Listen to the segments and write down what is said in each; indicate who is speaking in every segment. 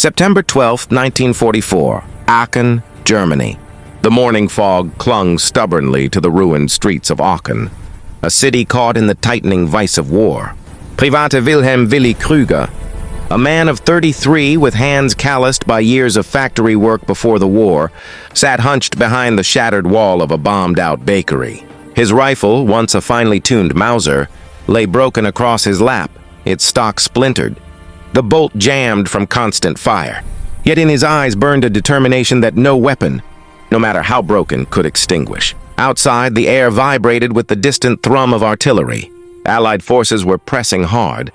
Speaker 1: September 12, 1944, Aachen, Germany. The morning fog clung stubbornly to the ruined streets of Aachen, a city caught in the tightening vice of war. Private Wilhelm Willi Krüger, a man of 33 with hands calloused by years of factory work before the war, sat hunched behind the shattered wall of a bombed-out bakery. His rifle, once a finely tuned Mauser, lay broken across his lap, its stock splintered, the bolt jammed from constant fire. Yet in his eyes burned a determination that no weapon, no matter how broken, could extinguish. Outside, the air vibrated with the distant thrum of artillery. Allied forces were pressing hard,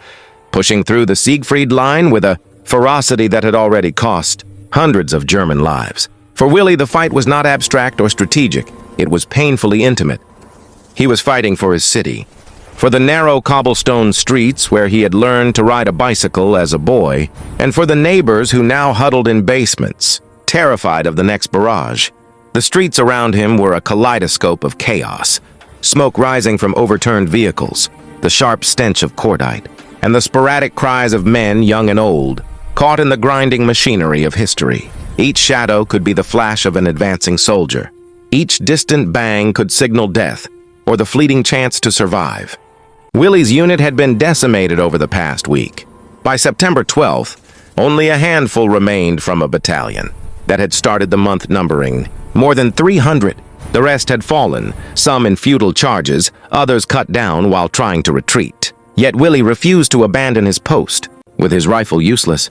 Speaker 1: pushing through the Siegfried Line with a ferocity that had already cost hundreds of German lives. For Willi, the fight was not abstract or strategic. It was painfully intimate. He was fighting for his city, for the narrow cobblestone streets where he had learned to ride a bicycle as a boy, and for the neighbors who now huddled in basements, terrified of the next barrage. The streets around him were a kaleidoscope of chaos, smoke rising from overturned vehicles, the sharp stench of cordite, and the sporadic cries of men, young and old, caught in the grinding machinery of history. Each shadow could be the flash of an advancing soldier. Each distant bang could signal death, or the fleeting chance to survive. Willi's unit had been decimated over the past week. By September 12th, only a handful remained from a battalion that had started the month numbering more than 300. The rest had fallen, some in futile charges, others cut down while trying to retreat. Yet Willi refused to abandon his post, with his rifle useless.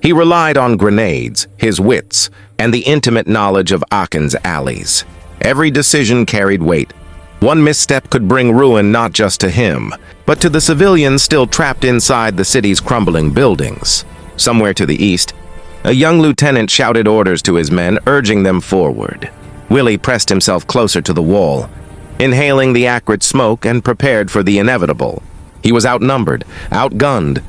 Speaker 1: He relied on grenades, his wits, and the intimate knowledge of Aachen's alleys. Every decision carried weight. One misstep could bring ruin not just to him, but to the civilians still trapped inside the city's crumbling buildings. Somewhere to the east, a young lieutenant shouted orders to his men, urging them forward. Willi pressed himself closer to the wall, inhaling the acrid smoke and prepared for the inevitable. He was outnumbered, outgunned,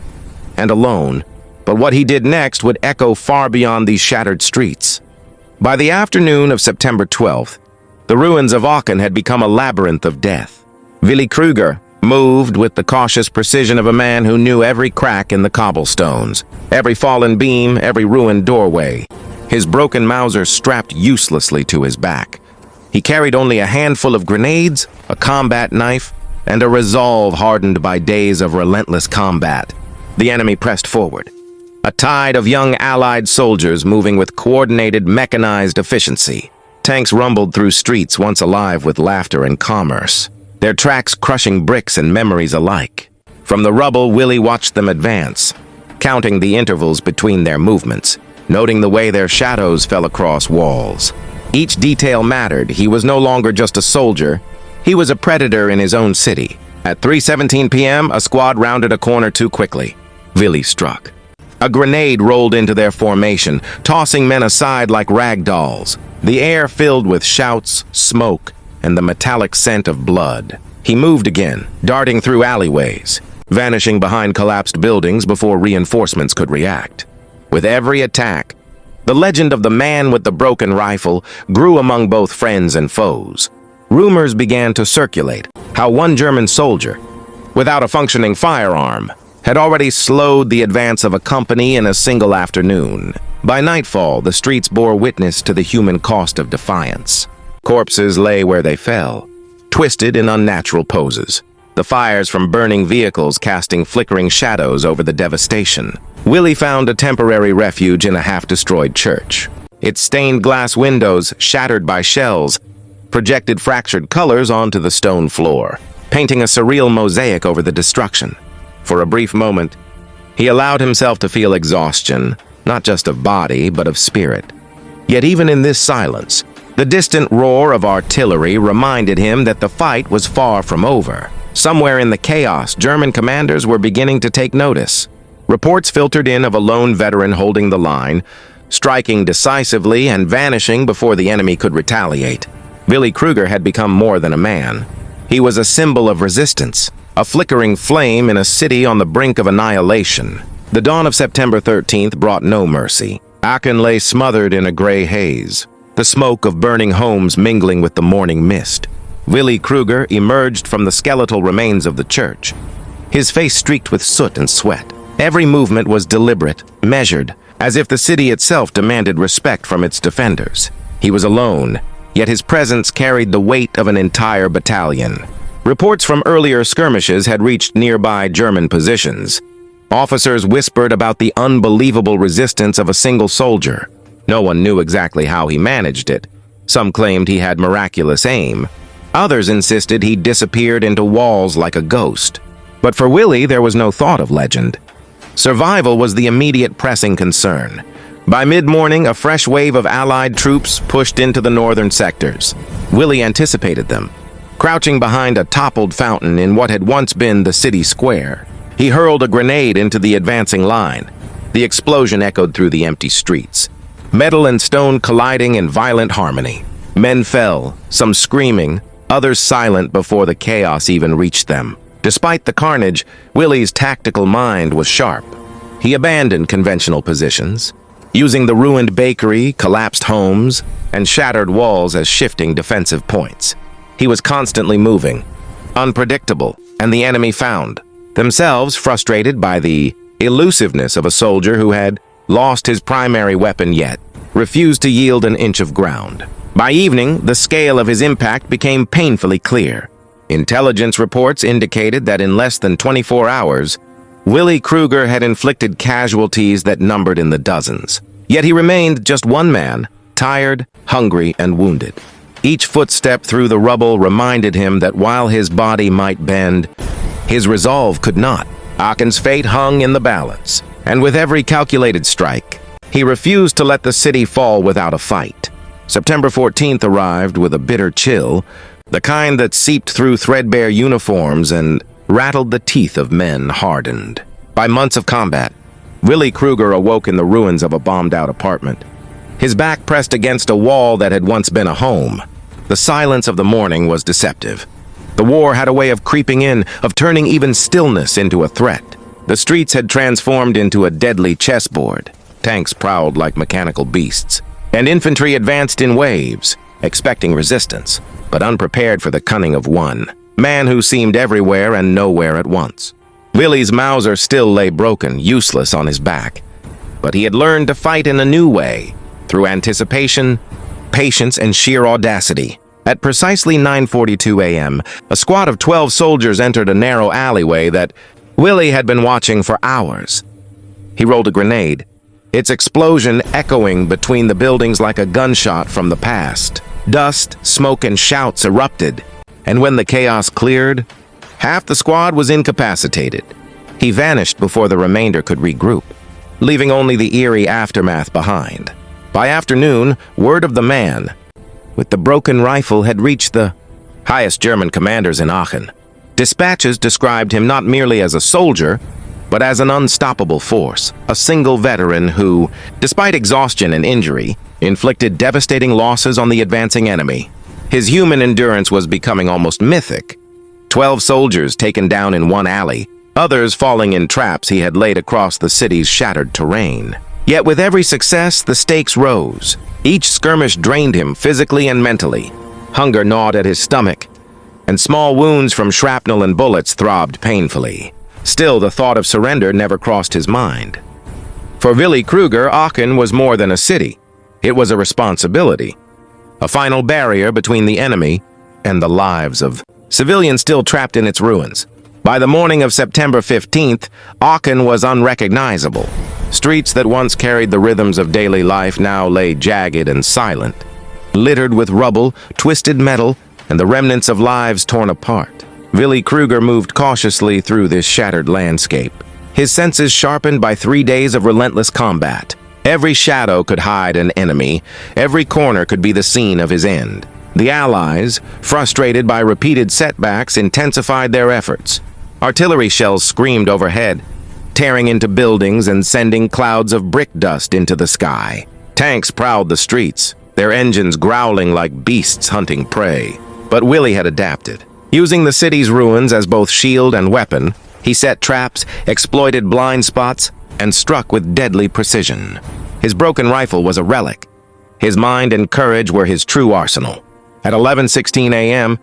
Speaker 1: and alone, but what he did next would echo far beyond these shattered streets. By the afternoon of September 12th, the ruins of Aachen had become a labyrinth of death. Willi Krüger moved with the cautious precision of a man who knew every crack in the cobblestones, every fallen beam, every ruined doorway. His broken Mauser strapped uselessly to his back. He carried only a handful of grenades, a combat knife, and a resolve hardened by days of relentless combat. The enemy pressed forward, a tide of young Allied soldiers moving with coordinated, mechanized efficiency. Tanks rumbled through streets once alive with laughter and commerce, their tracks crushing bricks and memories alike. From the rubble, Willi watched them advance, counting the intervals between their movements, noting the way their shadows fell across walls. Each detail mattered. He was no longer just a soldier. He was a predator in his own city. At 3:17 p.m., a squad rounded a corner too quickly. Willi struck. A grenade rolled into their formation, tossing men aside like rag dolls. The air filled with shouts, smoke, and the metallic scent of blood. He moved again, darting through alleyways, vanishing behind collapsed buildings before reinforcements could react. With every attack, the legend of the man with the broken rifle grew among both friends and foes. Rumors began to circulate how one German soldier, without a functioning firearm, had already slowed the advance of a company in a single afternoon. By nightfall, the streets bore witness to the human cost of defiance. Corpses lay where they fell, twisted in unnatural poses, the fires from burning vehicles casting flickering shadows over the devastation. Willi found a temporary refuge in a half-destroyed church. Its stained glass windows, shattered by shells, projected fractured colors onto the stone floor, painting a surreal mosaic over the destruction. For a brief moment, he allowed himself to feel exhaustion, not just of body, but of spirit. Yet even in this silence, the distant roar of artillery reminded him that the fight was far from over. Somewhere in the chaos, German commanders were beginning to take notice. Reports filtered in of a lone veteran holding the line, striking decisively and vanishing before the enemy could retaliate. Willi Krüger had become more than a man. He was a symbol of resistance, a flickering flame in a city on the brink of annihilation. The dawn of September 13th brought no mercy. Aachen lay smothered in a gray haze, the smoke of burning homes mingling with the morning mist. Willi Krüger emerged from the skeletal remains of the church, his face streaked with soot and sweat. Every movement was deliberate, measured, as if the city itself demanded respect from its defenders. He was alone, yet his presence carried the weight of an entire battalion. Reports from earlier skirmishes had reached nearby German positions. Officers whispered about the unbelievable resistance of a single soldier. No one knew exactly how he managed it. Some claimed he had miraculous aim. Others insisted he disappeared into walls like a ghost. But for Willie, there was no thought of legend. Survival was the immediate pressing concern. By mid-morning, a fresh wave of Allied troops pushed into the northern sectors. Willie anticipated them. Crouching behind a toppled fountain in what had once been the city square, he hurled a grenade into the advancing line. The explosion echoed through the empty streets. Metal and stone colliding in violent harmony. Men fell, some screaming, others silent before the chaos even reached them. Despite the carnage, Willie's tactical mind was sharp. He abandoned conventional positions, using the ruined bakery, collapsed homes, and shattered walls as shifting defensive points. He was constantly moving, unpredictable, and the enemy found themselves frustrated by the elusiveness of a soldier who had lost his primary weapon yet refused to yield an inch of ground. By evening, the scale of his impact became painfully clear. Intelligence reports indicated that in less than 24 hours, Willie Kruger had inflicted casualties that numbered in the dozens. Yet he remained just one man, tired, hungry, and wounded. Each footstep through the rubble reminded him that while his body might bend, his resolve could not. Aachen's fate hung in the balance, and with every calculated strike, he refused to let the city fall without a fight. September 14th arrived with a bitter chill, the kind that seeped through threadbare uniforms and rattled the teeth of men hardened by months of combat. Willie Kruger awoke in the ruins of a bombed-out apartment, his back pressed against a wall that had once been a home. The silence of the morning was deceptive. The war had a way of creeping in, of turning even stillness into a threat. The streets had transformed into a deadly chessboard. Tanks prowled like mechanical beasts, and infantry advanced in waves, expecting resistance, but unprepared for the cunning of one man who seemed everywhere and nowhere at once. Willie's Mauser still lay broken, useless on his back, but he had learned to fight in a new way, through anticipation, patience, and sheer audacity. At precisely 9:42 a.m., a squad of 12 soldiers entered a narrow alleyway that Willie had been watching for hours. He rolled a grenade, its explosion echoing between the buildings like a gunshot from the past. Dust, smoke, and shouts erupted, and when the chaos cleared, half the squad was incapacitated. He vanished before the remainder could regroup, leaving only the eerie aftermath behind. By afternoon, word of the man with the broken rifle had reached the highest German commanders in Aachen. Dispatches described him not merely as a soldier, but as an unstoppable force, a single veteran who, despite exhaustion and injury, inflicted devastating losses on the advancing enemy. His human endurance was becoming almost mythic. 12 soldiers taken down in one alley, others falling in traps he had laid across the city's shattered terrain. Yet with every success, the stakes rose. Each skirmish drained him physically and mentally. Hunger gnawed at his stomach, and small wounds from shrapnel and bullets throbbed painfully. Still, the thought of surrender never crossed his mind. For Willie Kruger, Aachen was more than a city. It was a responsibility, a final barrier between the enemy and the lives of civilians still trapped in its ruins. By the morning of September 15th, Aachen was unrecognizable. Streets that once carried the rhythms of daily life now lay jagged and silent, littered with rubble, twisted metal, and the remnants of lives torn apart. Willie Kruger moved cautiously through this shattered landscape, his senses sharpened by 3 days of relentless combat. Every shadow could hide an enemy, every corner could be the scene of his end. The Allies, frustrated by repeated setbacks, intensified their efforts. Artillery shells screamed overhead, tearing into buildings and sending clouds of brick dust into the sky. Tanks prowled the streets, their engines growling like beasts hunting prey. But Willie had adapted. Using the city's ruins as both shield and weapon, he set traps, exploited blind spots, and struck with deadly precision. His broken rifle was a relic. His mind and courage were his true arsenal. At 11:16 a.m.,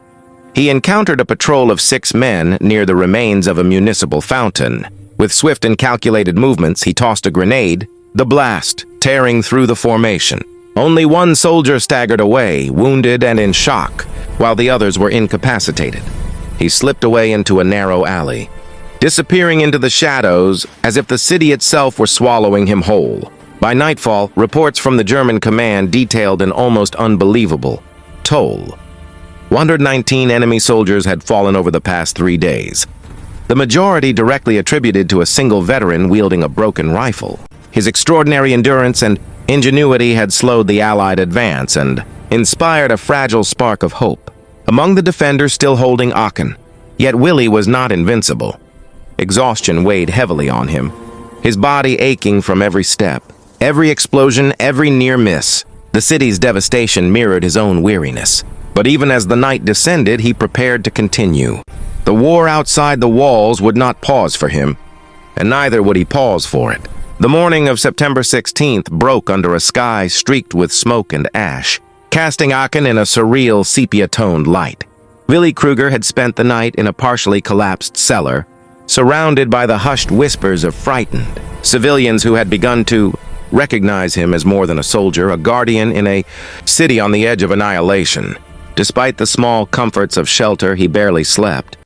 Speaker 1: he encountered a patrol of 6 men near the remains of a municipal fountain. With swift and calculated movements, he tossed a grenade, The blast, tearing through the formation. Only one soldier staggered away, wounded and in shock, while the others were incapacitated. He slipped away into a narrow alley, disappearing into the shadows as if the city itself were swallowing him whole. By nightfall, reports from the German command detailed an almost unbelievable toll. 119 enemy soldiers had fallen over the past 3 days. The majority directly attributed to a single veteran wielding a broken rifle. His extraordinary endurance and ingenuity had slowed the Allied advance and inspired a fragile spark of hope among the defenders still holding Aachen. Yet Willie was not invincible. Exhaustion weighed heavily on him, his body aching from every step. Every explosion, every near miss. The city's devastation mirrored his own weariness. But even as the night descended, he prepared to continue. The war outside the walls would not pause for him, and neither would he pause for it. The morning of September 16th broke under a sky streaked with smoke and ash, casting Aachen in a surreal sepia-toned light. Willy Kruger had spent the night in a partially collapsed cellar, surrounded by the hushed whispers of frightened civilians who had begun to recognize him as more than a soldier, a guardian in a city on the edge of annihilation. Despite the small comforts of shelter, he barely slept,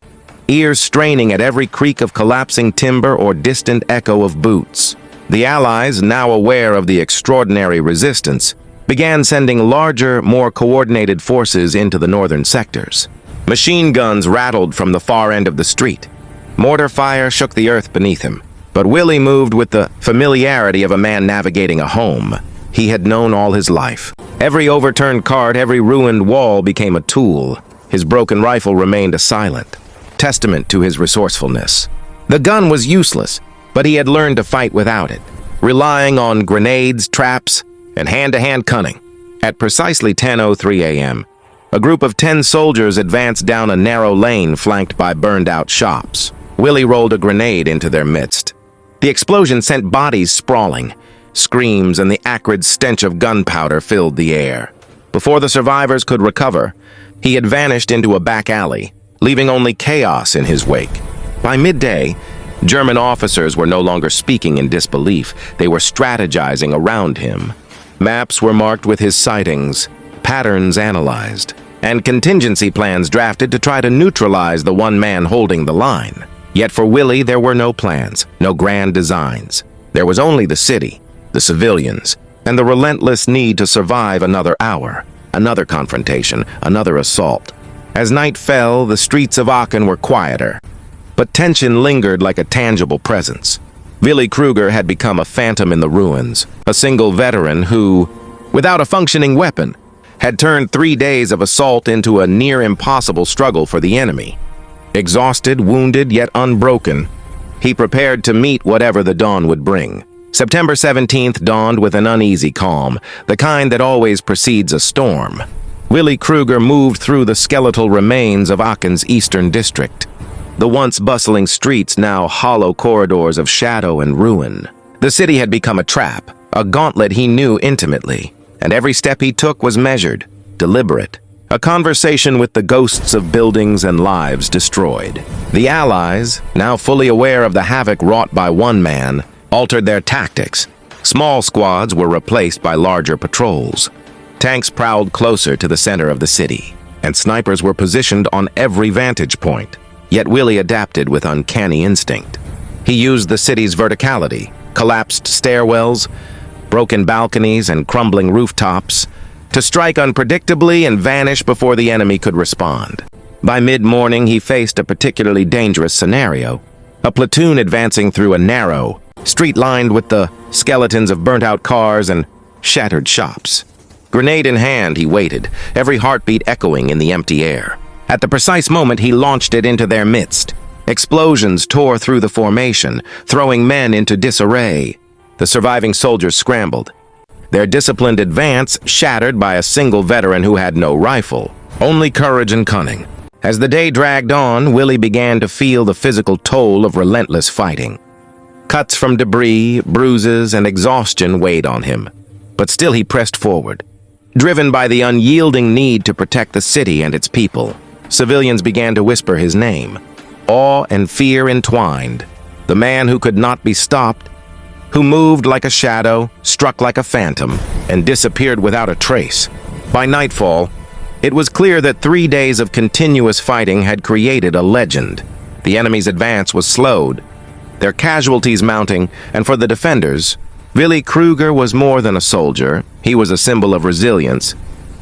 Speaker 1: ears straining at every creak of collapsing timber or distant echo of boots. The Allies, now aware of the extraordinary resistance, began sending larger, more coordinated forces into the northern sectors. Machine guns rattled from the far end of the street. Mortar fire shook the earth beneath him. But Willie moved with the familiarity of a man navigating a home he had known all his life. Every overturned cart, every ruined wall became a tool. His broken rifle remained a silent testament to his resourcefulness. The gun was useless, but he had learned to fight without it, relying on grenades, traps, and hand-to-hand cunning. At precisely 10:03 a.m., a group of 10 soldiers advanced down a narrow lane flanked by burned-out shops. Willie rolled a grenade into their midst. The explosion sent bodies sprawling. Screams and the acrid stench of gunpowder filled the air. Before the survivors could recover, he had vanished into a back alley, leaving only chaos in his wake. By midday, German officers were no longer speaking in disbelief. They were strategizing around him. Maps were marked with his sightings, patterns analyzed, and contingency plans drafted to try to neutralize the one man holding the line. Yet for Willie, there were no plans, no grand designs. There was only the city, the civilians, and the relentless need to survive another hour, another confrontation, another assault. As night fell, the streets of Aachen were quieter, but tension lingered like a tangible presence. Willy Kruger had become a phantom in the ruins, a single veteran who, without a functioning weapon, had turned 3 days of assault into a near-impossible struggle for the enemy. Exhausted, wounded, yet unbroken, he prepared to meet whatever the dawn would bring. September 17th dawned with an uneasy calm, the kind that always precedes a storm. Willy Kruger moved through the skeletal remains of Aachen's eastern district, the once bustling streets now hollow corridors of shadow and ruin. The city had become a trap, a gauntlet he knew intimately, and every step he took was measured, deliberate. A conversation with the ghosts of buildings and lives destroyed. The Allies, now fully aware of the havoc wrought by one man, altered their tactics. Small squads were replaced by larger patrols. Tanks prowled closer to the center of the city, and snipers were positioned on every vantage point. Yet Willie adapted with uncanny instinct. He used the city's verticality, collapsed stairwells, broken balconies, and crumbling rooftops to strike unpredictably and vanish before the enemy could respond. By mid-morning, he faced a particularly dangerous scenario. A platoon advancing through a narrow street lined with the skeletons of burnt-out cars and shattered shops. Grenade in hand, he waited, every heartbeat echoing in the empty air. At the precise moment, he launched it into their midst. Explosions tore through the formation, throwing men into disarray. The surviving soldiers scrambled, their disciplined advance shattered by a single veteran who had no rifle, only courage and cunning. As the day dragged on, Willie began to feel the physical toll of relentless fighting. Cuts from debris, bruises, and exhaustion weighed on him. But still he pressed forward, driven by the unyielding need to protect the city and its people. Civilians began to whisper his name. Awe and fear entwined. The man who could not be stopped, who moved like a shadow, struck like a phantom, and disappeared without a trace. By nightfall, it was clear that 3 days of continuous fighting had created a legend. The enemy's advance was slowed, their casualties mounting, and for the defenders, Willi Kruger was more than a soldier. He was a symbol of resilience,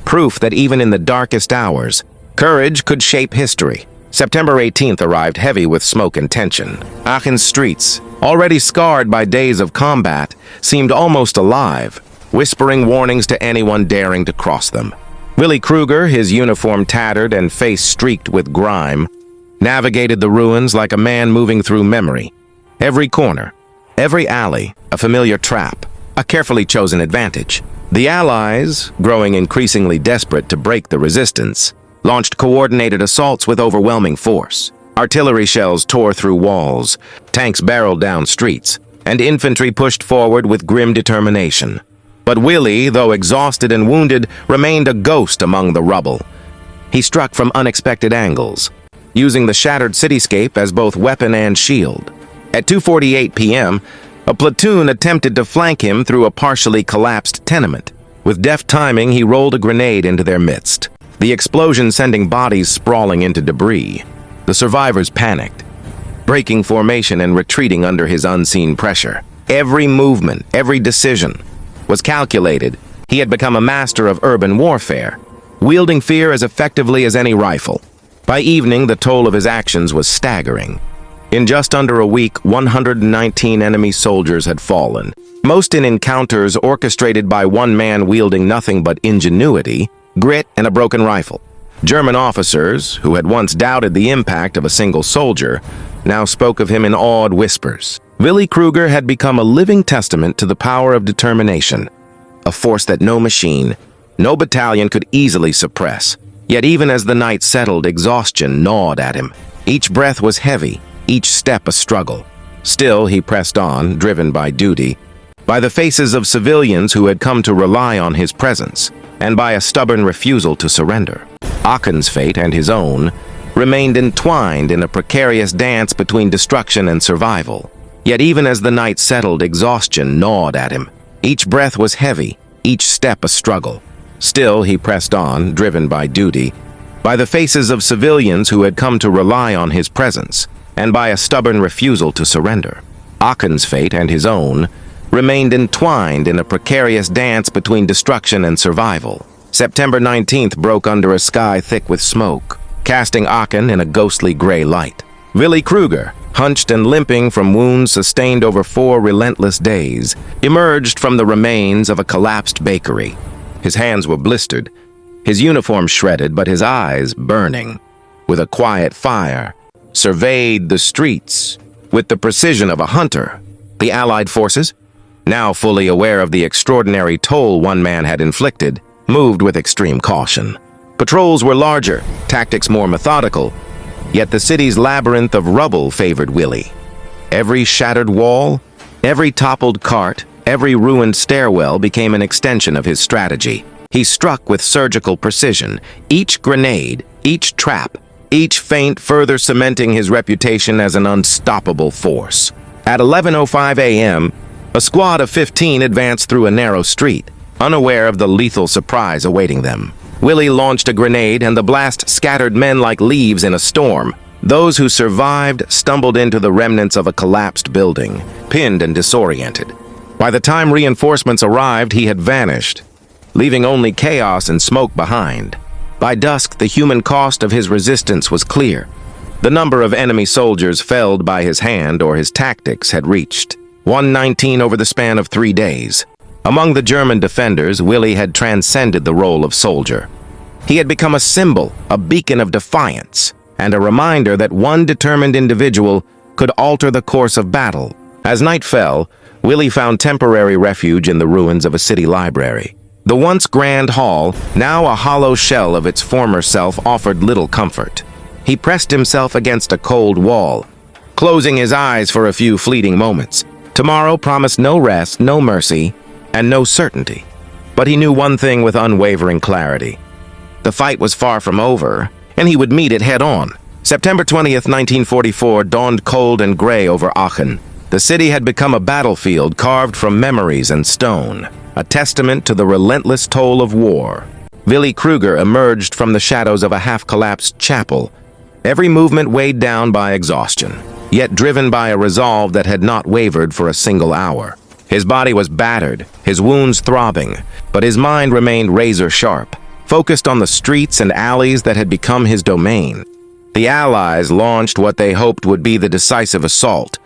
Speaker 1: proof that even in the darkest hours, courage could shape history. September 18th arrived heavy with smoke and tension. Aachen's streets, already scarred by days of combat, seemed almost alive, whispering warnings to anyone daring to cross them. Willi Kruger, his uniform tattered and face streaked with grime, navigated the ruins like a man moving through memory. Every corner, every alley, a familiar trap, a carefully chosen advantage. The Allies, growing increasingly desperate to break the resistance, launched coordinated assaults with overwhelming force. Artillery shells tore through walls, tanks barreled down streets, and infantry pushed forward with grim determination. But Willi, though exhausted and wounded, remained a ghost among the rubble. He struck from unexpected angles, using the shattered cityscape as both weapon and shield. At 2:48 p.m., a platoon attempted to flank him through a partially collapsed tenement. With deft timing, he rolled a grenade into their midst, the explosion sending bodies sprawling into debris. The survivors panicked, breaking formation and retreating under his unseen pressure. Every movement, every decision was calculated. He had become a master of urban warfare, wielding fear as effectively as any rifle. By evening, the toll of his actions was staggering. In just under a week, 119 enemy soldiers had fallen, most in encounters orchestrated by one man wielding nothing but ingenuity, grit, and a broken rifle. German officers, who had once doubted the impact of a single soldier, now spoke of him in awed whispers. Willi Kruger had become a living testament to the power of determination, a force that no machine, no battalion could easily suppress. Yet even as the night settled, exhaustion gnawed at him. Each breath was heavy, each step a struggle. Still, he pressed on, driven by duty, by the faces of civilians who had come to rely on his presence, and by a stubborn refusal to surrender. Aachen's fate and his own remained entwined in a precarious dance between destruction and survival. Yet even as the night settled, exhaustion gnawed at him. Each breath was heavy, each step a struggle. Still, he pressed on, driven by duty, by the faces of civilians who had come to rely on his presence, and by a stubborn refusal to surrender. Aachen's fate and his own remained entwined in a precarious dance between destruction and survival. September 19th broke under a sky thick with smoke, casting Aachen in a ghostly gray light. Willi Kruger, hunched and limping from wounds sustained over 4 relentless days, emerged from the remains of a collapsed bakery. His hands were blistered, his uniform shredded, but his eyes burning. With a quiet fire, surveyed the streets with the precision of a hunter. The Allied forces, now fully aware of the extraordinary toll one man had inflicted, moved with extreme caution. Patrols were larger, tactics more methodical, yet the city's labyrinth of rubble favored Willi. Every shattered wall, every toppled cart, every ruined stairwell became an extension of his strategy. He struck with surgical precision, each grenade, each trap, each feint further cementing his reputation as an unstoppable force. At 11:05 a.m., a squad of 15 advanced through a narrow street, unaware of the lethal surprise awaiting them. Willi launched a grenade, and the blast scattered men like leaves in a storm. Those who survived stumbled into the remnants of a collapsed building, pinned and disoriented. By the time reinforcements arrived, he had vanished, leaving only chaos and smoke behind. By dusk, the human cost of his resistance was clear. The number of enemy soldiers felled by his hand or his tactics had reached 119 over the span of 3 days. Among the German defenders, Willi had transcended the role of soldier. He had become a symbol, a beacon of defiance, and a reminder that one determined individual could alter the course of battle. As night fell, Willi found temporary refuge in the ruins of a city library. The once grand hall, now a hollow shell of its former self, offered little comfort. He pressed himself against a cold wall, closing his eyes for a few fleeting moments. Tomorrow promised no rest, no mercy, and no certainty. But he knew one thing with unwavering clarity. The fight was far from over, and he would meet it head-on. September 20th, 1944 dawned cold and gray over Aachen. The city had become a battlefield carved from memories and stone, a testament to the relentless toll of war. Willi Kruger emerged from the shadows of a half-collapsed chapel, every movement weighed down by exhaustion, yet driven by a resolve that had not wavered for a single hour. His body was battered, his wounds throbbing, but his mind remained razor-sharp, focused on the streets and alleys that had become his domain. The Allies launched what they hoped would be the decisive assault,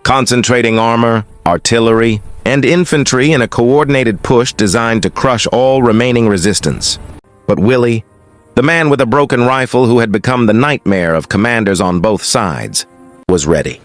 Speaker 1: concentrating armor, artillery, and infantry in a coordinated push designed to crush all remaining resistance. But Willi, the man with a broken rifle who had become the nightmare of commanders on both sides, was ready.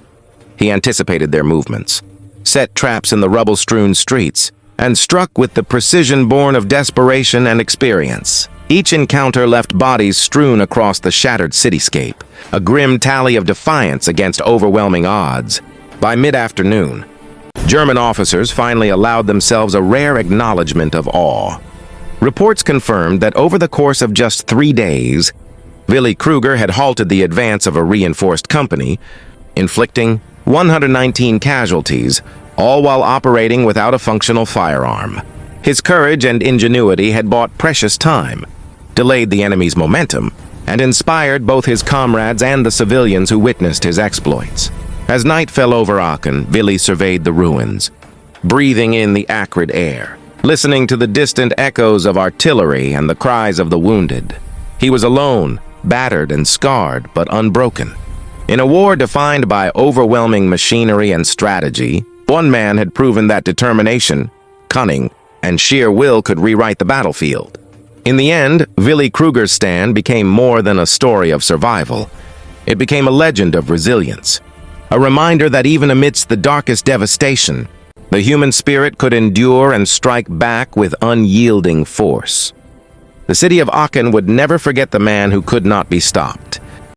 Speaker 1: He anticipated their movements, set traps in the rubble-strewn streets, and struck with the precision born of desperation and experience. Each encounter left bodies strewn across the shattered cityscape, a grim tally of defiance against overwhelming odds. By mid-afternoon, German officers finally allowed themselves a rare acknowledgement of awe. Reports confirmed that over the course of just 3 days, Willi Kruger had halted the advance of a reinforced company, inflicting 119 casualties, all while operating without a functional firearm. His courage and ingenuity had bought precious time, delayed the enemy's momentum, and inspired both his comrades and the civilians who witnessed his exploits. As night fell over Aachen, Willi surveyed the ruins, breathing in the acrid air, listening to the distant echoes of artillery and the cries of the wounded. He was alone, battered and scarred, but unbroken. In a war defined by overwhelming machinery and strategy, one man had proven that determination, cunning, and sheer will could rewrite the battlefield. In the end, Willi Kruger's stand became more than a story of survival. It became a legend of resilience, a reminder that even amidst the darkest devastation, the human spirit could endure and strike back with unyielding force. The city of Aachen would never forget the man who could not be stopped.